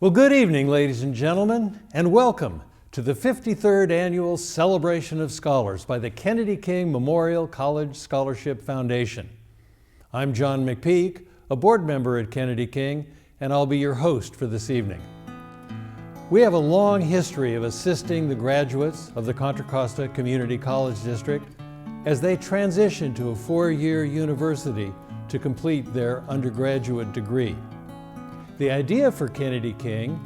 Well, good evening, ladies and gentlemen, and welcome to the 53rd Annual Celebration of Scholars by the Kennedy King Memorial College Scholarship Foundation. I'm John McPeak, a board member at Kennedy King, and I'll be your host for this evening. We have a long history of assisting the graduates of the Contra Costa Community College District as they transition to a four-year university to complete their undergraduate degree. The idea for Kennedy King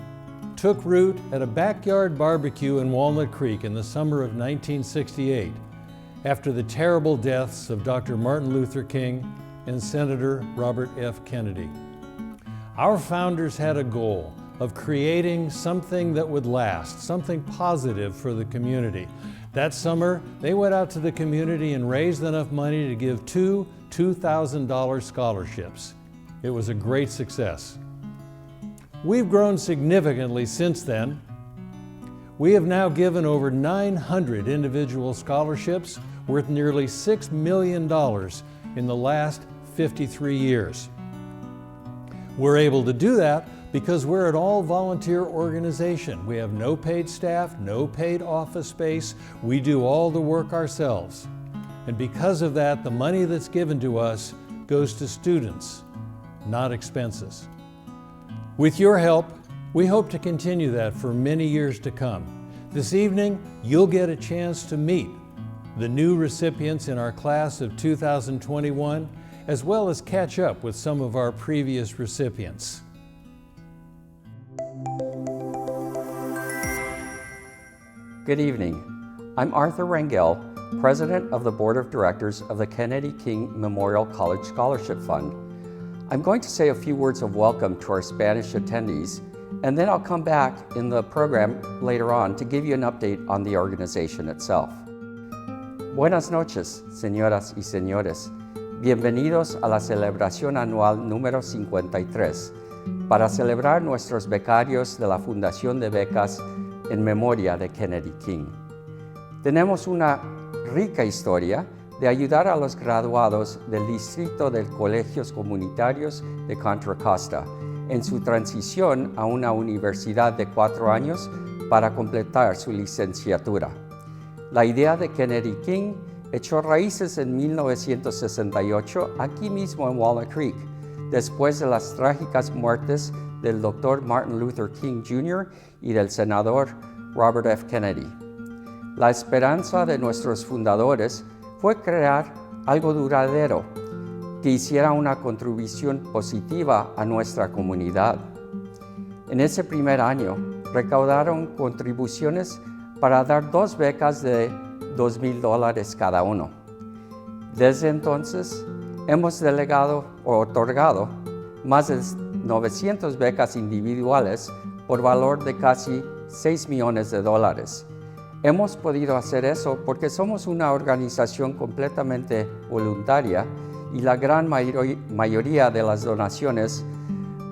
took root at a backyard barbecue in Walnut Creek in the summer of 1968 after the terrible deaths of Dr. Martin Luther King and Senator Robert F. Kennedy. Our founders had a goal of creating something that would last, something positive for the community. That summer, they went out to the community and raised enough money to give two $2,000 scholarships. It was a great success. We've grown significantly since then. We have now given over 900 individual scholarships worth nearly $6 million in the last 53 years. We're able to do that because we're an all-volunteer organization. We have no paid staff, no paid office space. We do all the work ourselves. And because of that, the money that's given to us goes to students, not expenses. With your help, we hope to continue that for many years to come. This evening, you'll get a chance to meet the new recipients in our class of 2021, as well as catch up with some of our previous recipients. Good evening. I'm Arthur Rangel, President of the Board of Directors of the Kennedy King Memorial College Scholarship Fund. I'm going to say a few words of welcome to our Spanish attendees, and then I'll come back in the program later on to give you an update on the organization itself. Buenas noches, señoras y señores. Bienvenidos a la celebración anual número 53 para celebrar nuestros becarios de la Fundación de Becas en memoria de Kennedy King. Tenemos una rica historia de ayudar a los graduados del distrito de colegios comunitarios de Contra Costa en su transición a una universidad de 4 años para completar su licenciatura. La idea de Kennedy King echó raíces en 1968 aquí mismo en Walnut Creek, después de las trágicas muertes del Dr. Martin Luther King Jr. y del senador Robert F. Kennedy. La esperanza de nuestros fundadores fue crear algo duradero que hiciera una contribución positiva a nuestra comunidad. En ese primer año, recaudaron contribuciones para dar 2 becas de $2,000 cada uno. Desde entonces, hemos delegado o otorgado más de 900 becas individuales por valor de casi $6 millones. Hemos podido hacer eso porque somos una organización completamente voluntaria y la gran mayoría de las donaciones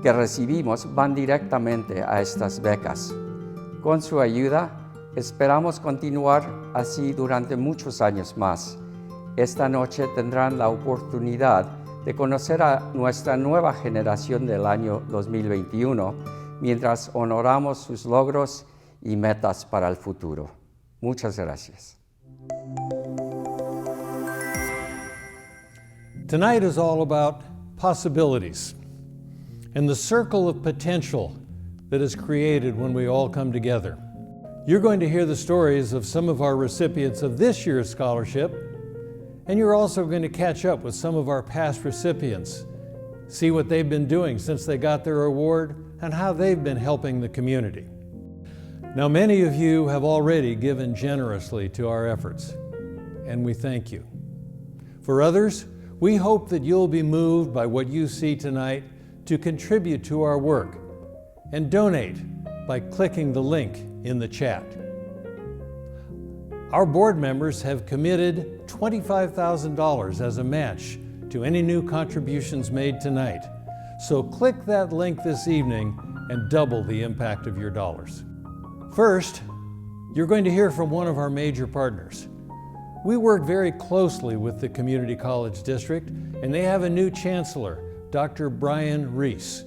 que recibimos van directamente a estas becas. Con su ayuda, esperamos continuar así durante muchos años más. Esta noche tendrán la oportunidad de conocer a nuestra nueva generación del año 2021 mientras honoramos sus logros y metas para el futuro. Muchas gracias. Tonight is all about possibilities and the circle of potential that is created when we all come together. You're going to hear the stories of some of our recipients of this year's scholarship, and you're also going to catch up with some of our past recipients, see what they've been doing since they got their award and how they've been helping the community. Now, many of you have already given generously to our efforts, and we thank you. For others, we hope that you'll be moved by what you see tonight to contribute to our work and donate by clicking the link in the chat. Our board members have committed $25,000 as a match to any new contributions made tonight. So click that link this evening and double the impact of your dollars. First, you're going to hear from one of our major partners. We work very closely with the Community College District, and they have a new chancellor, Dr. Brian Reese.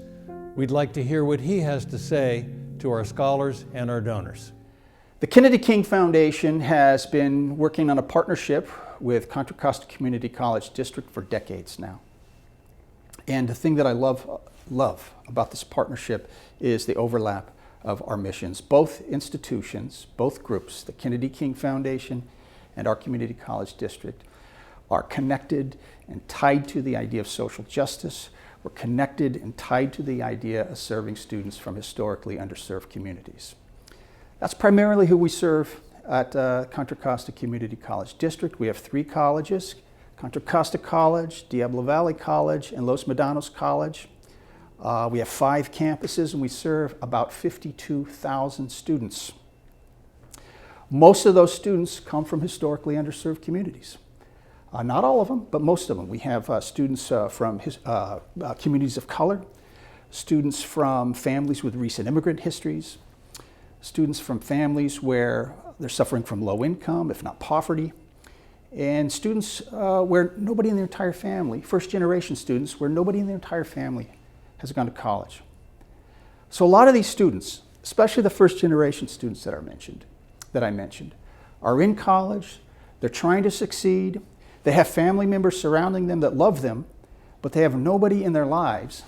We'd like to hear what he has to say to our scholars and our donors. The Kennedy King Foundation has been working on a partnership with Contra Costa Community College District for decades now. And the thing that I love about this partnership is the overlap of our missions. Both institutions, both groups, the Kennedy King Foundation and our Community College District, are connected and tied to the idea of social justice. We're connected and tied to the idea of serving students from historically underserved communities. That's primarily who we serve at Contra Costa Community College District. We have 3 colleges: Contra Costa College, Diablo Valley College, and Los Medanos College. We have 5 campuses, and we serve about 52,000 students. Most of those students come from historically underserved communities. Not all of them, but most of them. We have students from communities of color, students from families with recent immigrant histories, students from families where they're suffering from low income, if not poverty, and students where nobody in their entire family, first generation students, where nobody in their entire family has gone to college. So a lot of these students, especially the first generation students that I mentioned, are in college, they're trying to succeed, they have family members surrounding them that love them, but they have nobody in their lives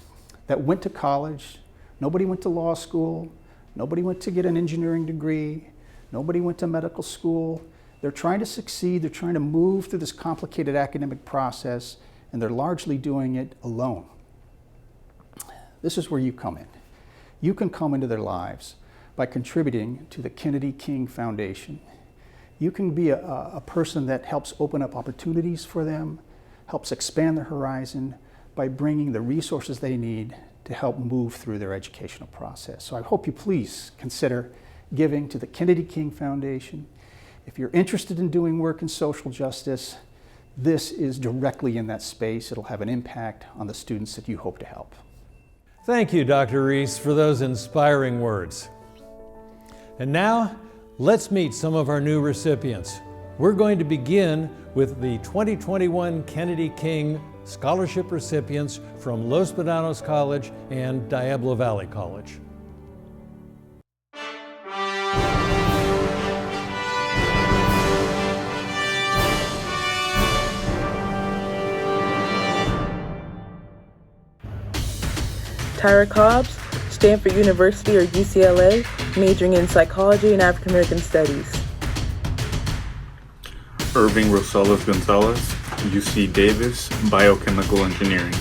that went to college, nobody went to law school, nobody went to get an engineering degree, nobody went to medical school. They're trying to succeed, they're trying to move through this complicated academic process, and they're largely doing it alone. This is where you come in. You can come into their lives by contributing to the Kennedy King Foundation. You can be a person that helps open up opportunities for them, helps expand their horizon by bringing the resources they need to help move through their educational process. So I hope you please consider giving to the Kennedy King Foundation. If you're interested in doing work in social justice, this is directly in that space. It'll have an impact on the students that you hope to help. Thank you, Dr. Reese, for those inspiring words. And now, let's meet some of our new recipients. We're going to begin with the 2021 Kennedy King Scholarship recipients from Los Medanos College and Diablo Valley College. Tyra Cobbs, Stanford University or UCLA, majoring in psychology and African American studies. Irving Rosales Gonzalez, UC Davis, biochemical engineering.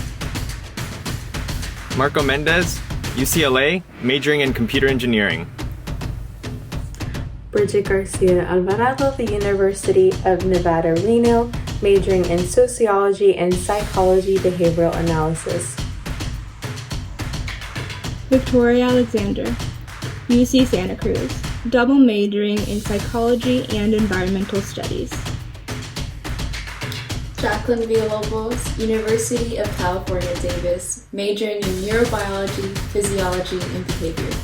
Marco Mendez, UCLA, majoring in computer engineering. Bridget Garcia Alvarado, the University of Nevada, Reno, majoring in sociology and psychology behavioral analysis. Victoria Alexander, UC Santa Cruz, double majoring in psychology and environmental studies. Jacqueline Villalobos, University of California, Davis, majoring in neurobiology, physiology, and behavior.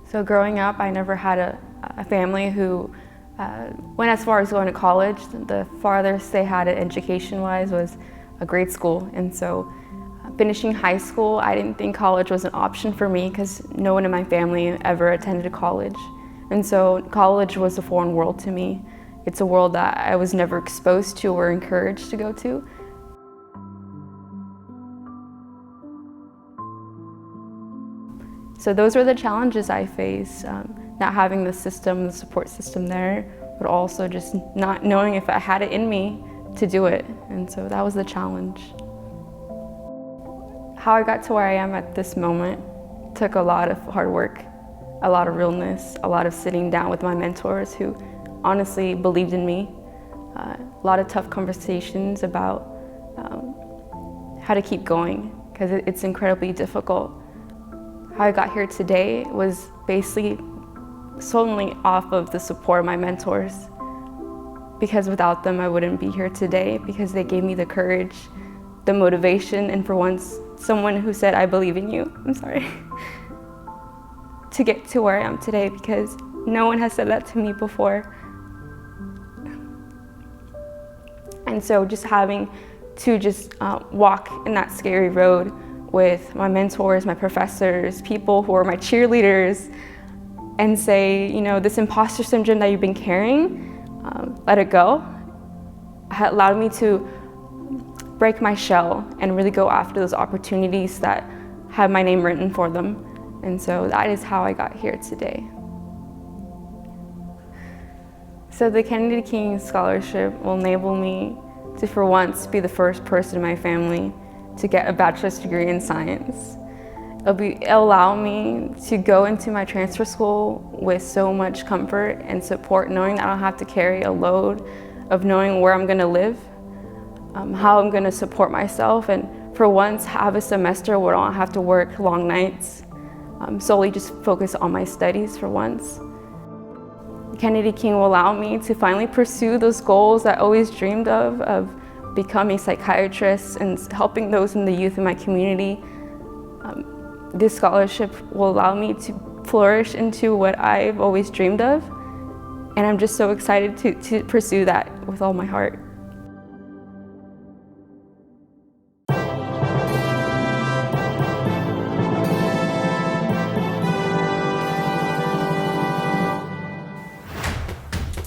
So growing up, I never had a family who went as far as going to college. The farthest they had it education-wise was a grade school. And so finishing high school, I didn't think college was an option for me because no one in my family ever attended college. And so college was a foreign world to me. It's a world that I was never exposed to or encouraged to go to. So those were the challenges I faced, not having the system, the support system there, but also just not knowing if I had it in me to do it. And so that was the challenge. How I got to where I am at this moment took a lot of hard work, a lot of realness, a lot of sitting down with my mentors who honestly believed in me, a lot of tough conversations about how to keep going, because it's incredibly difficult. How I got here today was basically solely off of the support of my mentors, because without them I wouldn't be here today, because they gave me the courage, the motivation, and for once, someone who said, "I believe in you," I'm sorry, to get to where I am today, because No one has said that to me before. And so just having to walk in that scary road with my mentors, my professors, people who are my cheerleaders, and say, you know, this imposter syndrome that you've been carrying, let it go, allowed me to break my shell and really go after those opportunities that have my name written for them. And so that is how I got here today. So the Kennedy King Scholarship will enable me to, for once, be the first person in my family to get a bachelor's degree in science. It'll allow me to go into my transfer school with so much comfort and support, knowing that I don't have to carry a load of knowing where I'm going to live, how I'm going to support myself, and for once have a semester where I don't have to work long nights, solely just focus on my studies for once. Kennedy King will allow me to finally pursue those goals I always dreamed of becoming a psychiatrist and helping those in the youth in my community. This scholarship will allow me to flourish into what I've always dreamed of, and I'm just so excited to pursue that with all my heart.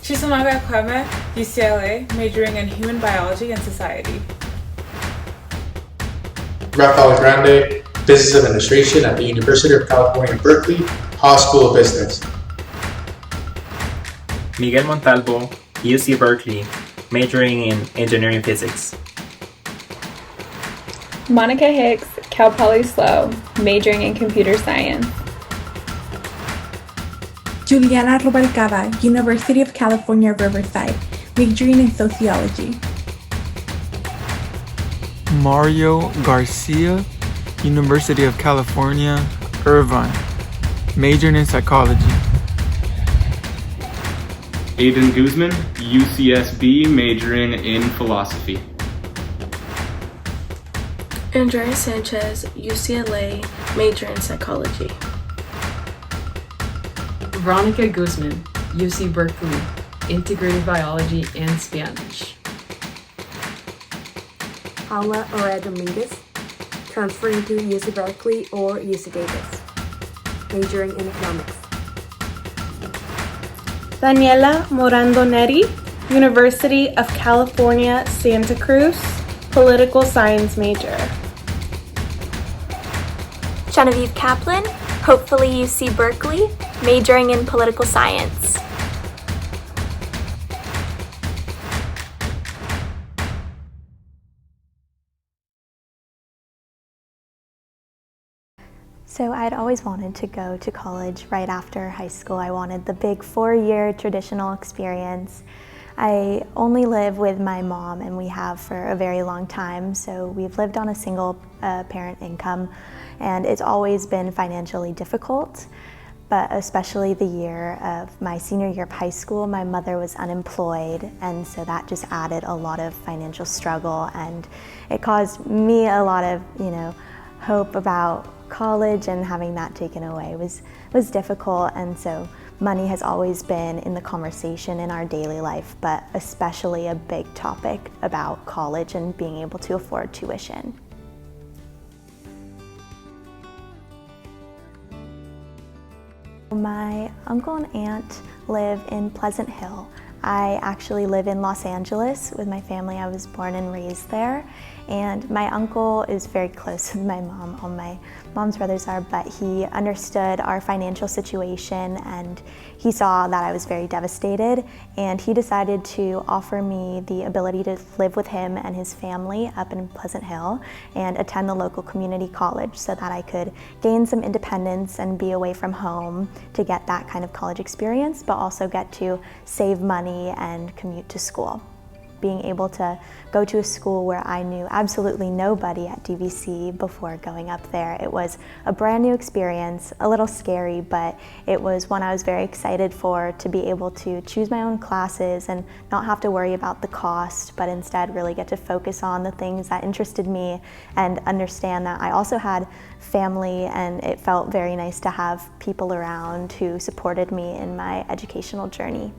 Chisamaga Kwame, UCLA, majoring in human biology and society. Rafael Grande, Business Administration at the University of California, Berkeley, Haas School of Business. Miguel Montalvo, UC Berkeley, majoring in engineering physics. Monica Hicks, Cal Poly SLO, majoring in computer science. Juliana Rubalcaba, University of California, Riverside, majoring in sociology. Mario Garcia, University of California, Irvine, majoring in psychology. Aiden Guzman, UCSB, majoring in philosophy. Andrea Sanchez, UCLA, major in psychology. Veronica Guzman, UC Berkeley, integrated biology and Spanish. Paula Ora Dominguez, transferring to UC Berkeley or UC Davis, majoring in economics. Daniela Morando Neri, University of California, Santa Cruz, political science major. Genevieve Kaplan, hopefully UC Berkeley, majoring in political science. So I'd always wanted to go to college right after high school. I wanted the big 4-year traditional experience. I only live with my mom, and we have for a very long time, so we've lived on a single parent income, and it's always been financially difficult. But especially the year of my senior year of high school, my mother was unemployed, and so that just added a lot of financial struggle, and it caused me a lot of, hope about college, and having that taken away was difficult. And so money has always been in the conversation in our daily life, but especially a big topic about college and being able to afford tuition. My uncle and aunt live in Pleasant Hill. I actually live in Los Angeles with my family. I was born and raised there. And my uncle is very close with my mom. All my mom's brothers are, but he understood our financial situation, and he saw that I was very devastated, and he decided to offer me the ability to live with him and his family up in Pleasant Hill and attend the local community college so that I could gain some independence and be away from home to get that kind of college experience, but also get to save money and commute to school. being able to go to a school where I knew absolutely nobody at DVC before going up there. It was a brand new experience, a little scary, but it was one I was very excited for, to be able to choose my own classes and not have to worry about the cost, but instead really get to focus on the things that interested me and understand that I also had family, and it felt very nice to have people around who supported me in my educational journey.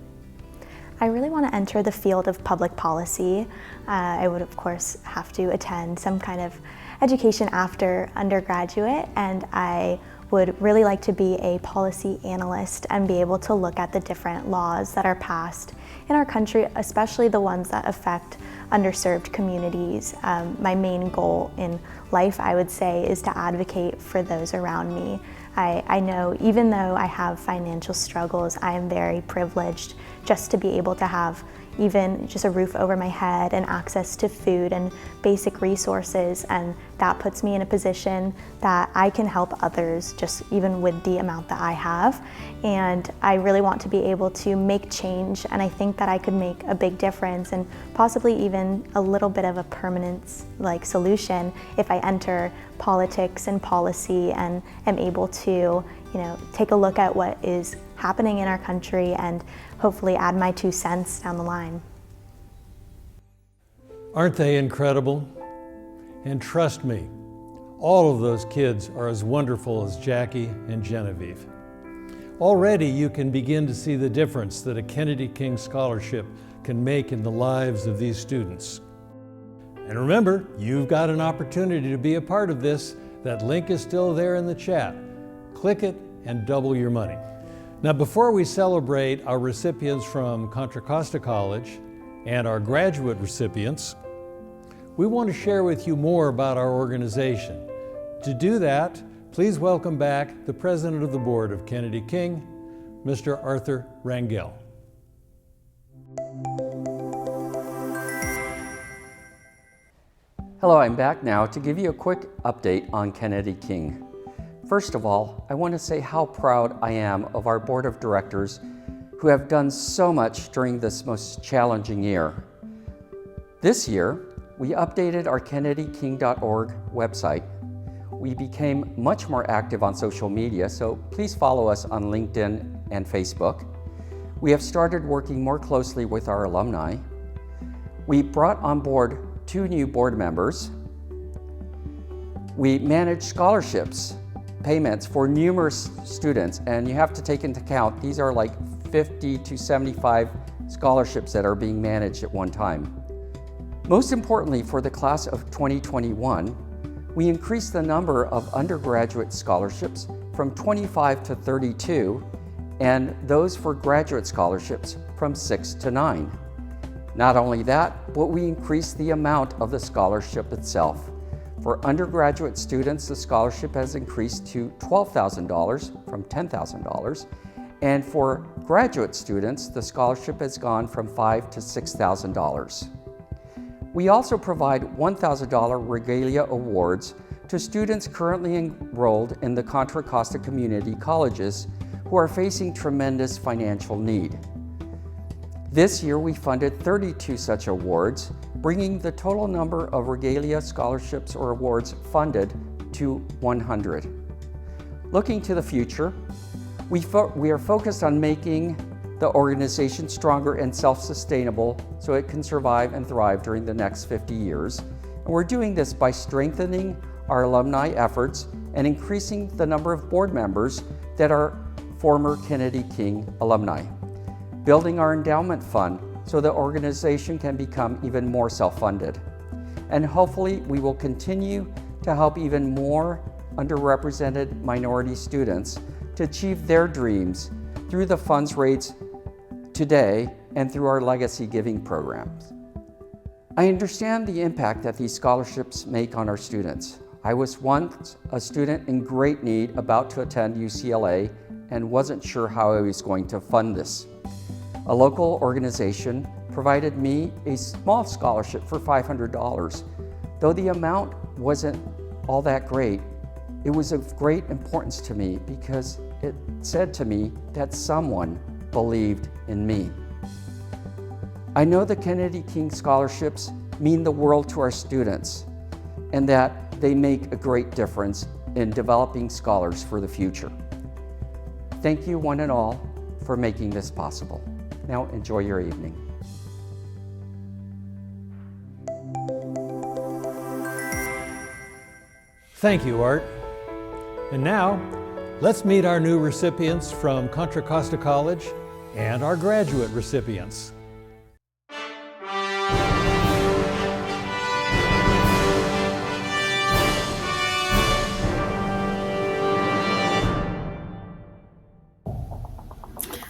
I really want to enter the field of public policy. I would of course have to attend some kind of education after undergraduate, and I would really like to be a policy analyst and be able to look at the different laws that are passed in our country, especially the ones that affect underserved communities. My main goal in life, I would say, is to advocate for those around me. I know even though I have financial struggles, I am very privileged just to be able to have even just a roof over my head and access to food and basic resources, and that puts me in a position that I can help others just even with the amount that I have. And I really want to be able to make change, and I think that I could make a big difference and possibly even a little bit of a permanent solution if I enter politics and policy and am able to take a look at what is happening in our country and hopefully add my 2 cents down the line. Aren't they incredible? And trust me, all of those kids are as wonderful as Jackie and Genevieve. Already you can begin to see the difference that a Kennedy King Scholarship can make in the lives of these students. And remember, you've got an opportunity to be a part of this. That link is still there in the chat. Click it and double your money. Now, before we celebrate our recipients from Contra Costa College and our graduate recipients, we want to share with you more about our organization. To do that, please welcome back the President of the Board of Kennedy King, Mr. Arthur Rangel. Hello, I'm back now to give you a quick update on Kennedy King. First of all, I want to say how proud I am of our board of directors who have done so much during this most challenging year. This year, we updated our kennedyking.org website. We became much more active on social media, so please follow us on LinkedIn and Facebook. We have started working more closely with our alumni. We brought on board 2 new board members. We manage scholarships payments for numerous students, and you have to take into account these are like 50 to 75 scholarships that are being managed at one time. Most importantly, for the class of 2021, we increased the number of undergraduate scholarships from 25 to 32, and those for graduate scholarships from 6 to 9. Not only that, but we increased the amount of the scholarship itself. For undergraduate students, the scholarship has increased to $12,000 from $10,000. And for graduate students, the scholarship has gone from $5,000 to $6,000. We also provide $1,000 regalia awards to students currently enrolled in the Contra Costa community colleges who are facing tremendous financial need. This year, we funded 32 such awards, bringing the total number of regalia scholarships or awards funded to 100. Looking to the future, we are focused on making the organization stronger and self-sustainable so it can survive and thrive during the next 50 years. And we're doing this by strengthening our alumni efforts and increasing the number of board members that are former Kennedy King alumni. Building our endowment fund so the organization can become even more self-funded. And hopefully we will continue to help even more underrepresented minority students to achieve their dreams through the funds raised today and through our legacy giving programs. I understand the impact that these scholarships make on our students. I was once a student in great need about to attend UCLA and wasn't sure how I was going to fund this. A local organization provided me a small scholarship for $500. Though the amount wasn't all that great, it was of great importance to me because it said to me that someone believed in me. I know the Kennedy King Scholarships mean the world to our students and that they make a great difference in developing scholars for the future. Thank you one and all for making this possible. Now enjoy your evening. Thank you, Art. And now, let's meet our new recipients from Contra Costa College and our graduate recipients.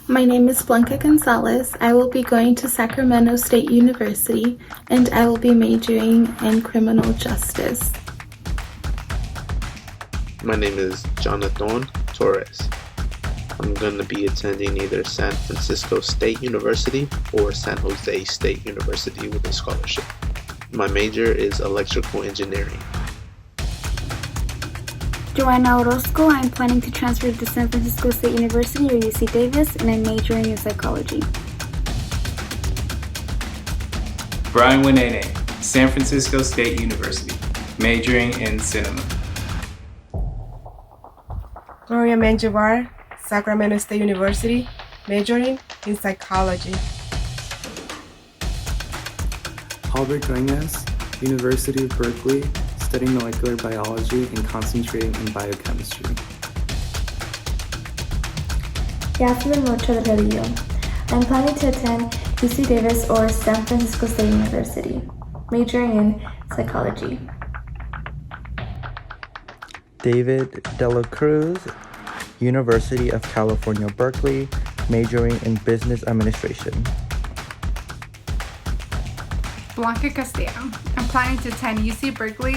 My name is Blanca Gonzalez. I will be going to Sacramento State University, and I will be majoring in criminal justice. My name is Jonathan Torres. I'm going to be attending either San Francisco State University or San Jose State University with a scholarship. My major is electrical engineering. Joanna Orozco. I'm planning to transfer to San Francisco State University or UC Davis, and I'm majoring in psychology. Brian Winene, San Francisco State University, majoring in cinema. Gloria Menjivar, Sacramento State University, majoring in psychology. Albert Duenas, University of Berkeley, studying molecular biology and concentrating in biochemistry. Yasmin Rocha del Rio. I'm planning to attend UC Davis or San Francisco State University, majoring in psychology. David Dela Cruz, University of California, Berkeley, majoring in business administration. Blanca Castillo. I'm planning to attend UC Berkeley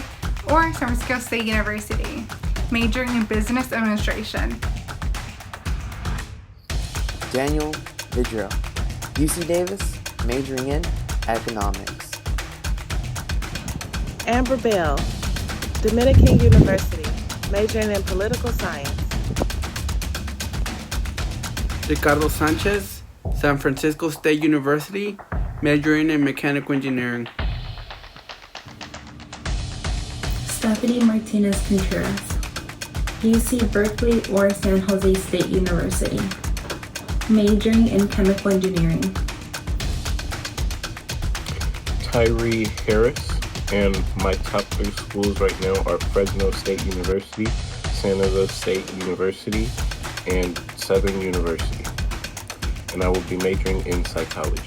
or San Francisco State University, majoring in business administration. Daniel Vidro, UC Davis, majoring in economics. Amber Bell, Dominican University, majoring in political science. Ricardo Sanchez, San Francisco State University, majoring in mechanical engineering. Stephanie Martinez Contreras, UC Berkeley or San Jose State University, majoring in chemical engineering. Tyree Harris, and my top 3 schools right now are Fresno State University, San Jose State University, and Southern University. And I will be majoring in psychology.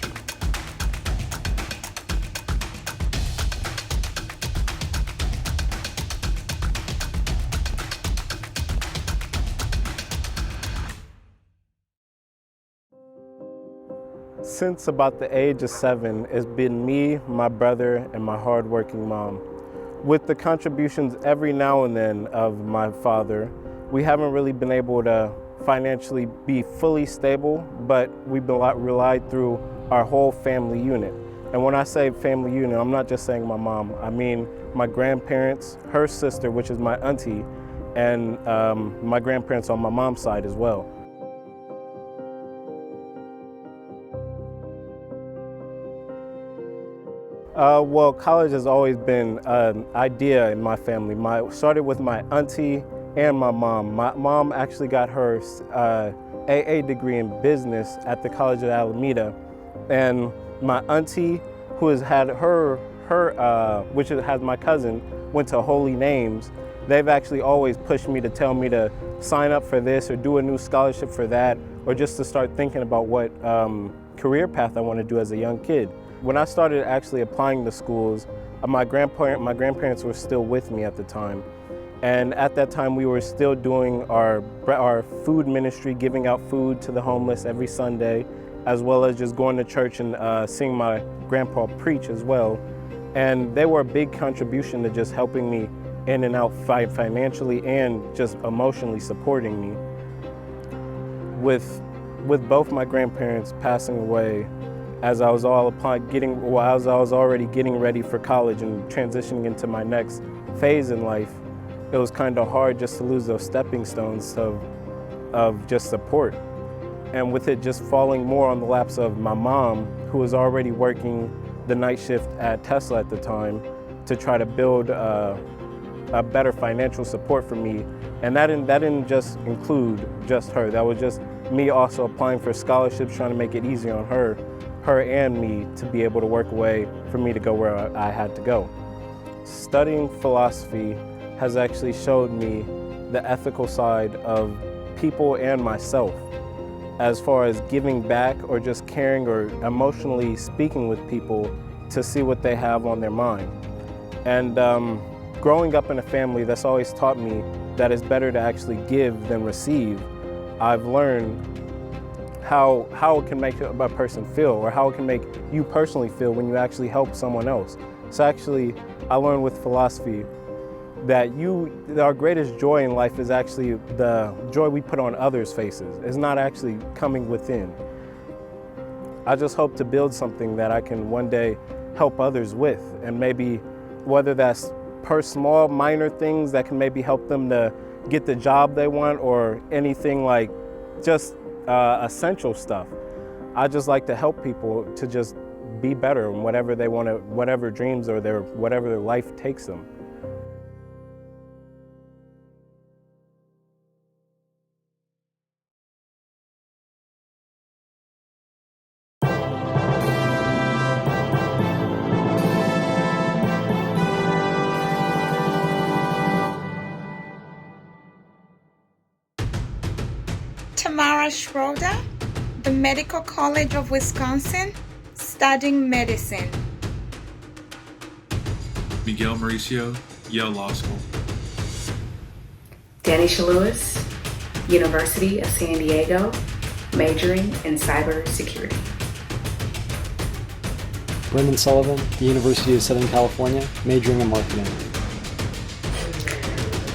Since about the age of 7, it's been me, my brother, and my hardworking mom. With the contributions every now and then of my father, we haven't really been able to financially be fully stable, but we've been relied through our whole family unit. And when I say family unit, I'm not just saying my mom. I mean my grandparents, her sister, which is my auntie, and my grandparents on my mom's side as well. Well, college has always been an idea in my family. Started with my auntie and my mom. My mom actually got her AA degree in business at the College of Alameda. And my auntie, who has had which has my cousin, went to Holy Names. They've actually always pushed me to tell me to sign up for this or do a new scholarship for that, or just to start thinking about what career path I want to do as a young kid. When I started actually applying to schools, my grandparents were still with me at the time. And at that time, we were still doing our food ministry, giving out food to the homeless every Sunday, as well as just going to church and seeing my grandpa preach as well. And they were a big contribution to just helping me in and out financially and just emotionally supporting me. With both my grandparents passing away, as I was already getting ready for college and transitioning into my next phase in life, it was kind of hard just to lose those stepping stones of just support. And with it just falling more on the laps of my mom who was already working the night shift at Tesla at the time to try to build a better financial support for me. And that didn't just include just her. That was just me also applying for scholarships, trying to make it easier on her and me to be able to work away for me to go where I had to go. Studying philosophy has actually showed me the ethical side of people and myself, as far as giving back or just caring or emotionally speaking with people to see what they have on their mind. And growing up in a family that's always taught me that it's better to actually give than receive, I've learned how it can make a person feel, or how it can make you personally feel when you actually help someone else. So actually, I learned with philosophy that our greatest joy in life is actually the joy we put on others' faces. It's not actually coming within. I just hope to build something that I can one day help others with, and maybe whether that's small, minor things that can maybe help them to get the job they want, or anything like just essential stuff. I just like to help people to just be better in whatever they want to, whatever dreams or whatever their life takes them. Tamara Schroeder, the Medical College of Wisconsin, studying medicine. Miguel Mauricio, Yale Law School. Danisha Lewis, University of San Diego, majoring in cybersecurity. Brendan Sullivan, the University of Southern California, majoring in marketing.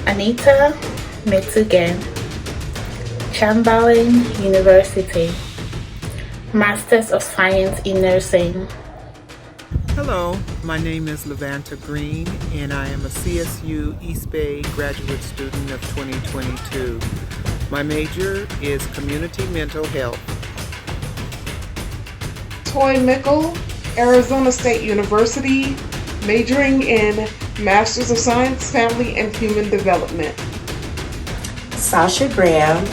Anita Mitsugen, Chamberlain University, Masters of Science in Nursing. Hello, my name is Levanta Green, and I am a CSU East Bay graduate student of 2022. My major is community mental health. Toy Mickle, Arizona State University, majoring in Masters of Science, Family and Human Development. Sasha Graham,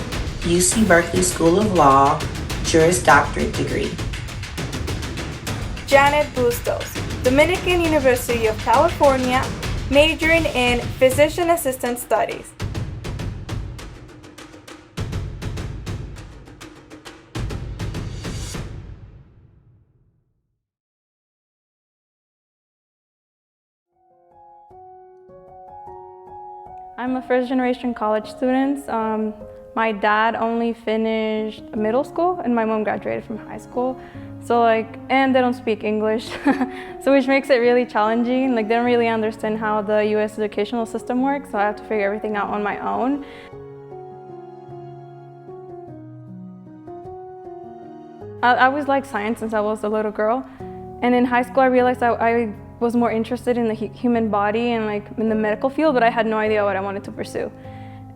UC Berkeley School of Law, Juris Doctorate degree. Janet Bustos, Dominican University of California, majoring in Physician Assistant Studies. I'm a first-generation college student. My dad only finished middle school and my mom graduated from high school. So and they don't speak English, so which makes it really challenging. They don't really understand how the US educational system works, so I have to figure everything out on my own. I always liked science since I was a little girl. And in high school I realized I was more interested in the human body and in the medical field, but I had no idea what I wanted to pursue.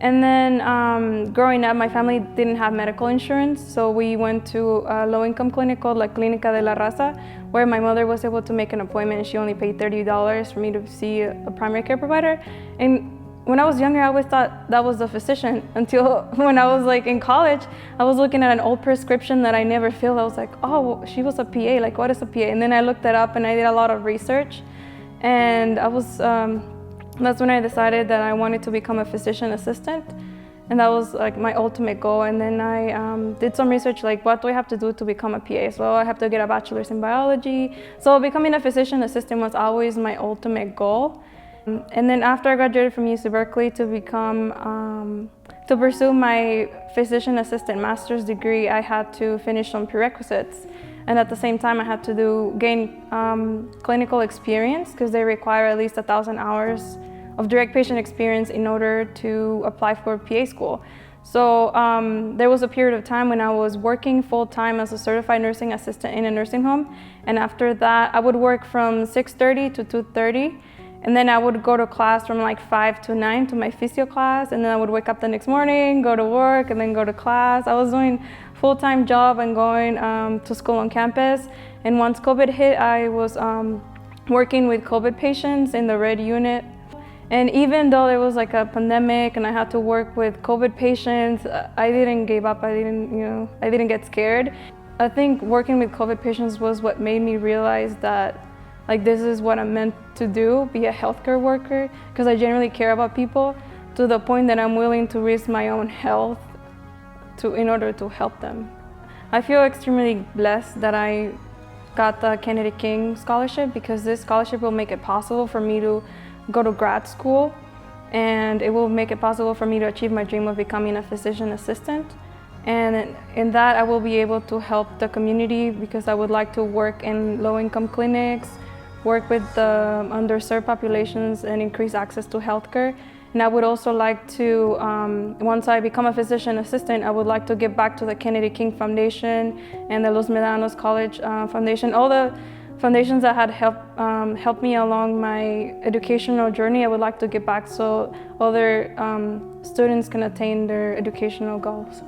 And then growing up, my family didn't have medical insurance, so we went to a low-income clinic called La Clínica de la Raza, where my mother was able to make an appointment, and she only paid $30 for me to see a primary care provider. And when I was younger, I always thought that was the physician, until when I was in college, I was looking at an old prescription that I never filled. I was like, oh, she was a PA, what is a PA? And then I looked it up and I did a lot of research, and I was that's when I decided that I wanted to become a physician assistant, and that was my ultimate goal. And then I did some research, what do I have to do to become a PA? So I have to get a bachelor's in biology. So becoming a physician assistant was always my ultimate goal. And then after I graduated from UC Berkeley to pursue my physician assistant master's degree, I had to finish some prerequisites. And at the same time, I had to gain clinical experience, because they require at least 1,000 hours of direct patient experience in order to apply for PA school. So there was a period of time when I was working full-time as a certified nursing assistant in a nursing home. And after that, I would work from 6:30 to 2:30. And then I would go to class from 5 to 9 to my physio class. And then I would wake up the next morning, go to work, and then go to class. I was doing full-time job and going to school on campus. And once COVID hit, I was working with COVID patients in the red unit. And even though there was like a pandemic and I had to work with COVID patients, I didn't give up. I didn't get scared. I think working with COVID patients was what made me realize that like this is what I'm meant to do, be a healthcare worker, because I genuinely care about people to the point that I'm willing to risk my own health in order to help them. I feel extremely blessed that I got the Kennedy King scholarship, because this scholarship will make it possible for me to go to grad school, and it will make it possible for me to achieve my dream of becoming a physician assistant. And in that, I will be able to help the community, because I would like to work in low-income clinics, work with the underserved populations, and increase access to healthcare. And I would also like to, once I become a physician assistant, I would like to give back to the Kennedy King Foundation and the Los Medanos College Foundation, all the foundations that had helped me along my educational journey. I would like to give back so other students can attain their educational goals.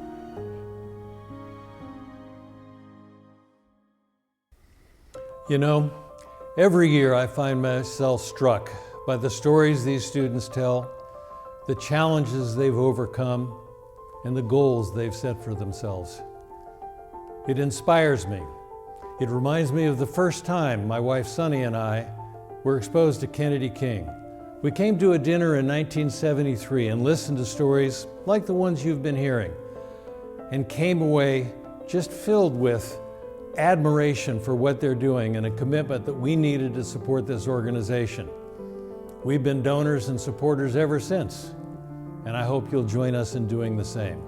You know, every year I find myself struck by the stories these students tell, the challenges they've overcome, and the goals they've set for themselves. It inspires me. It reminds me of the first time my wife Sunny and I were exposed to Kennedy King. We came to a dinner in 1973 and listened to stories like the ones you've been hearing, and came away just filled with admiration for what they're doing and a commitment that we needed to support this organization. We've been donors and supporters ever since, and I hope you'll join us in doing the same.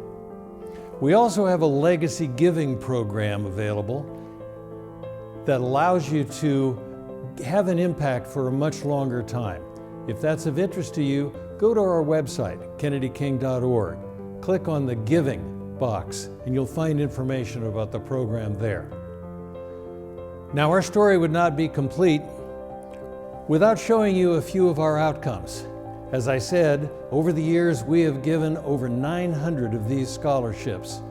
We also have a legacy giving program available that allows you to have an impact for a much longer time. If that's of interest to you, go to our website, kennedyking.org. Click on the Giving box, and you'll find information about the program there. Now, our story would not be complete without showing you a few of our outcomes. As I said, over the years, we have given over 900 of these scholarships,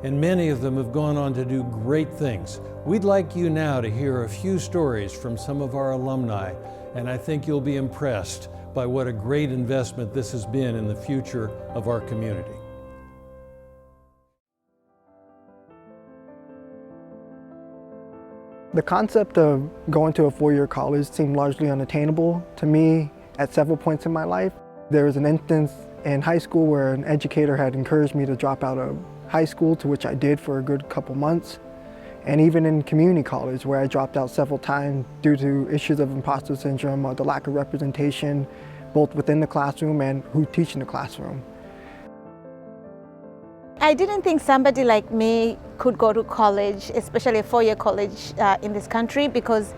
and many of them have gone on to do great things. We'd like you now to hear a few stories from some of our alumni, and I think you'll be impressed by what a great investment this has been in the future of our community. The concept of going to a four-year college seemed largely unattainable to me at several points in my life. There was an instance in high school where an educator had encouraged me to drop out of high school, to which I did for a good couple months. And even in community college, where I dropped out several times due to issues of imposter syndrome or the lack of representation, both within the classroom and who teach in the classroom. I didn't think somebody like me could go to college, especially a four-year college in this country, because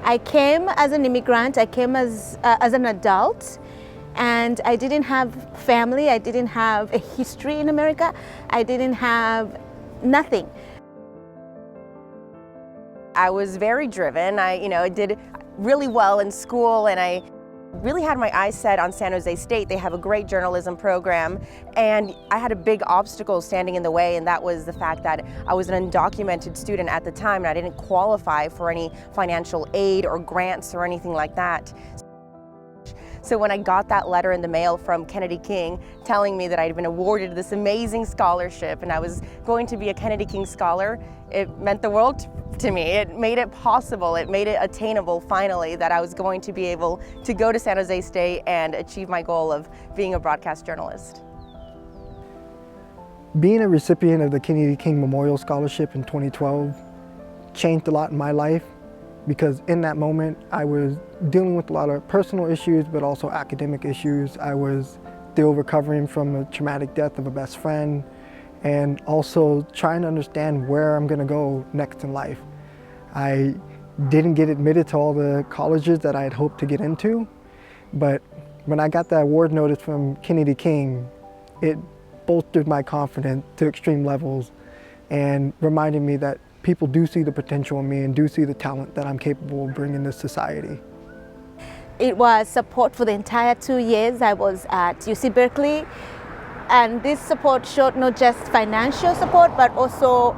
I came as an immigrant, I came as an adult, and I didn't have family, I didn't have a history in America, I didn't have nothing. I was very driven. I did really well in school, and I really had my eyes set on San Jose State. They have a great journalism program, and I had a big obstacle standing in the way, and that was the fact that I was an undocumented student at the time, and I didn't qualify for any financial aid or grants or anything like that. So when I got that letter in the mail from Kennedy King telling me that I'd been awarded this amazing scholarship and I was going to be a Kennedy King scholar, it meant the world to me. It made it possible, it made it attainable finally that I was going to be able to go to San Jose State and achieve my goal of being a broadcast journalist. Being a recipient of the Kennedy King Memorial Scholarship in 2012 changed a lot in my life, because in that moment I was dealing with a lot of personal issues but also academic issues. I was still recovering from the traumatic death of a best friend, and also trying to understand where I'm going to go next in life. I didn't get admitted to all the colleges that I had hoped to get into, but when I got that award notice from Kennedy King, it bolstered my confidence to extreme levels and reminded me that people do see the potential in me and do see the talent that I'm capable of bringing to society. It was support for the entire 2 years I was at UC Berkeley. And this support showed not just financial support, but also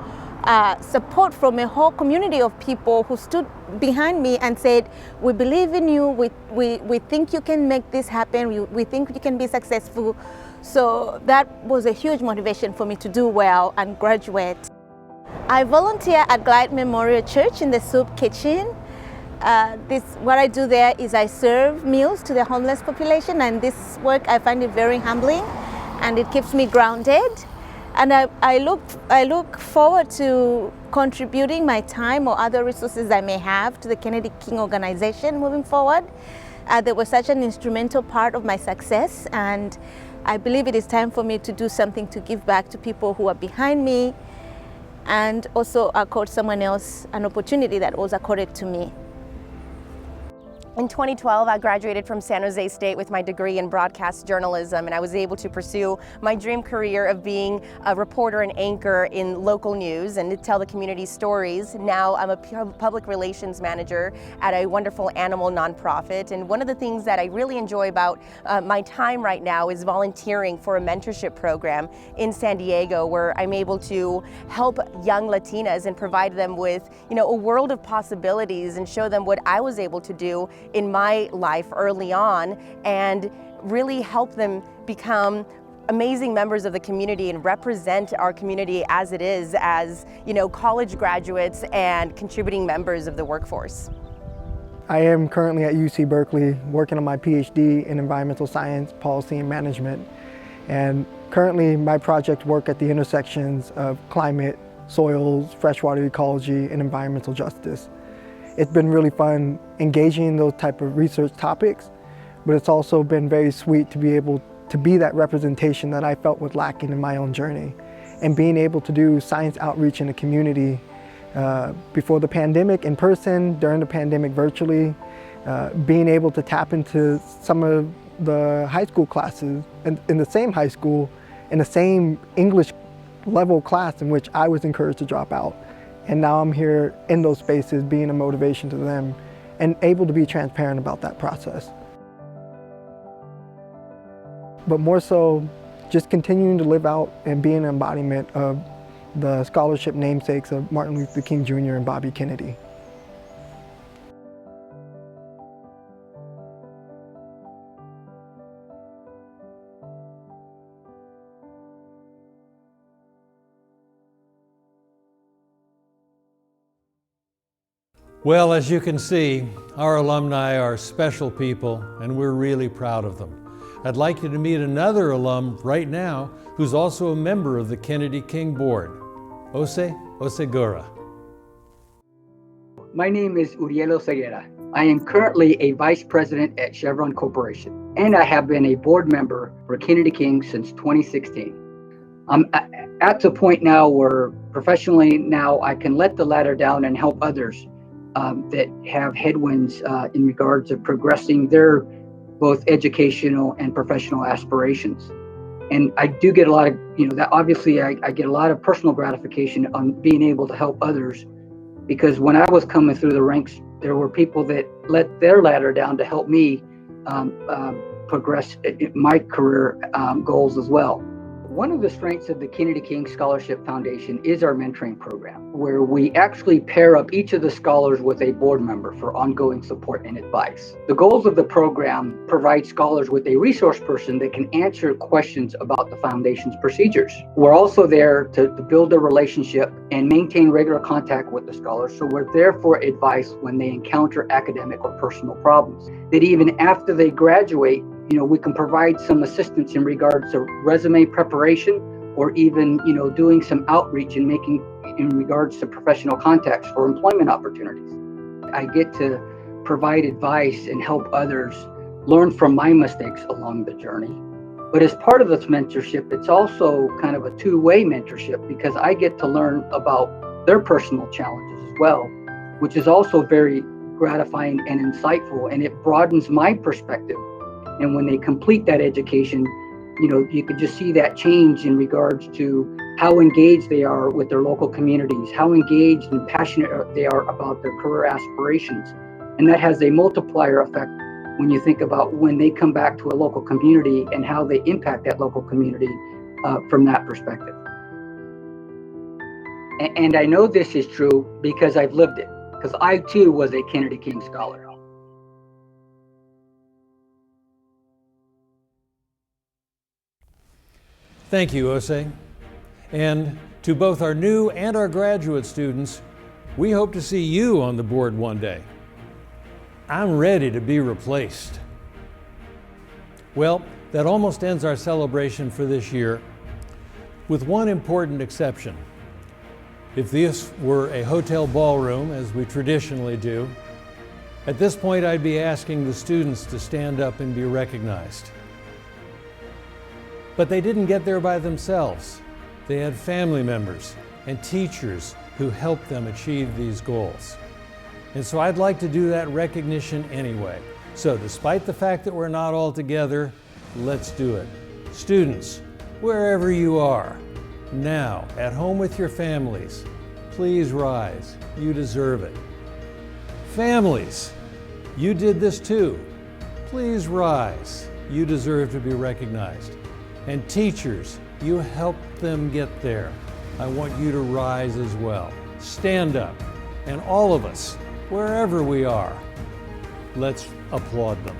support from a whole community of people who stood behind me and said, we believe in you, we think you can make this happen, we think you can be successful. So that was a huge motivation for me to do well and graduate. I volunteer at Glide Memorial Church in the soup kitchen. What I do there is I serve meals to the homeless population, and this work I find it very humbling and it keeps me grounded. And I look forward to contributing my time or other resources I may have to the Kennedy King organization moving forward. They were such an instrumental part of my success, and I believe it is time for me to do something to give back to people who are behind me and also accord someone else an opportunity that was accorded to me. In 2012, I graduated from San Jose State with my degree in broadcast journalism, and I was able to pursue my dream career of being a reporter and anchor in local news and to tell the community stories. Now I'm a public relations manager at a wonderful animal nonprofit, and one of the things that I really enjoy about my time right now is volunteering for a mentorship program in San Diego, where I'm able to help young Latinas and provide them with, a world of possibilities and show them what I was able to do in my life early on, and really help them become amazing members of the community and represent our community as it is, as college graduates and contributing members of the workforce. I am currently at UC Berkeley working on my PhD in environmental science, policy, and management. And currently my projects work at the intersections of climate, soils, freshwater ecology, and environmental justice. It's been really fun engaging in those type of research topics, but it's also been very sweet to be able to be that representation that I felt was lacking in my own journey. And being able to do science outreach in the community before the pandemic in person, during the pandemic virtually, being able to tap into some of the high school classes in the same high school, in the same English level class in which I was encouraged to drop out. And now I'm here in those spaces being a motivation to them and able to be transparent about that process. But more so, just continuing to live out and be an embodiment of the scholarship namesakes of Martin Luther King Jr. and Bobby Kennedy. Well, as you can see, our alumni are special people, and we're really proud of them. I'd like you to meet another alum right now who's also a member of the Kennedy King Board, Ose Osegura. My name is Uriel Oseguera. I am currently a vice president at Chevron Corporation, and I have been a board member for Kennedy King since 2016. I'm at the point now where professionally now I can let the ladder down and help others that have headwinds in regards of progressing their both educational and professional aspirations. And I do get a lot of, that obviously I get a lot of personal gratification on being able to help others, because when I was coming through the ranks, there were people that let their ladder down to help me progress my career goals as well. One of the strengths of the Kennedy King Scholarship Foundation is our mentoring program, where we actually pair up each of the scholars with a board member for ongoing support and advice. The goals of the program provide scholars with a resource person that can answer questions about the foundation's procedures. We're also there to build a relationship and maintain regular contact with the scholars, so we're there for advice when they encounter academic or personal problems. That even after they graduate, we can provide some assistance in regards to resume preparation, or even, doing some outreach and making in regards to professional contacts for employment opportunities. I get to provide advice and help others learn from my mistakes along the journey. But as part of this mentorship, it's also kind of a two-way mentorship, because I get to learn about their personal challenges as well, which is also very gratifying and insightful, and it broadens my perspective. And when they complete that education, you could just see that change in regards to how engaged they are with their local communities, how engaged and passionate they are about their career aspirations. And that has a multiplier effect when you think about when they come back to a local community and how they impact that local community from that perspective. And I know this is true because I've lived it, because I too was a Kennedy King Scholar. Thank you, Ose. And to both our new and our graduate students, we hope to see you on the board one day. I'm ready to be replaced. Well, that almost ends our celebration for this year, with one important exception. If this were a hotel ballroom, as we traditionally do, at this point I'd be asking the students to stand up and be recognized. But they didn't get there by themselves. They had family members and teachers who helped them achieve these goals. And so I'd like to do that recognition anyway. So despite the fact that we're not all together, let's do it. Students, wherever you are, now, at home with your families, please rise. You deserve it. Families, you did this too. Please rise. You deserve to be recognized. And teachers, you helped them get there. I want you to rise as well. Stand up. And all of us, wherever we are, let's applaud them.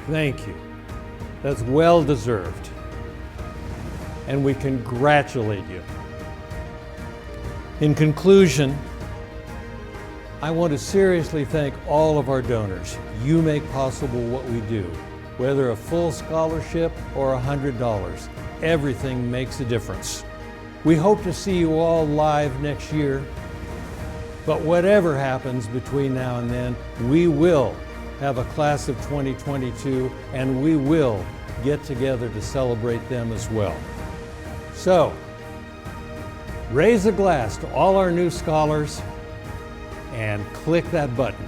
Thank you. That's well deserved. And we congratulate you. In conclusion, I want to seriously thank all of our donors. You make possible what we do. Whether a full scholarship or $100, everything makes a difference. We hope to see you all live next year. But whatever happens between now and then, we will have a class of 2022, and we will get together to celebrate them as well. So, raise a glass to all our new scholars and click that button.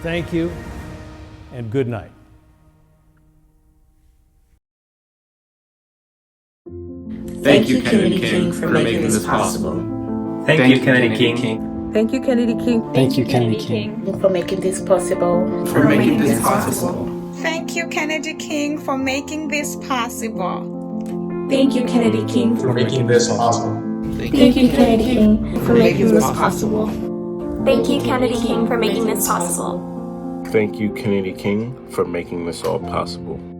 Thank you, and good night. Thank you, Kennedy King, for making this possible. Thank you, Kennedy King. Thank you, Kennedy King. Thank you, Kennedy King. For making this possible. For making this possible. Thank you, Kennedy King, for making this possible. Thank you, Kennedy King, For making this possible. Thank you, Kennedy King, For making this possible. Thank you, Kennedy King, for making this possible. Thank you, Kennedy King, for making this all possible.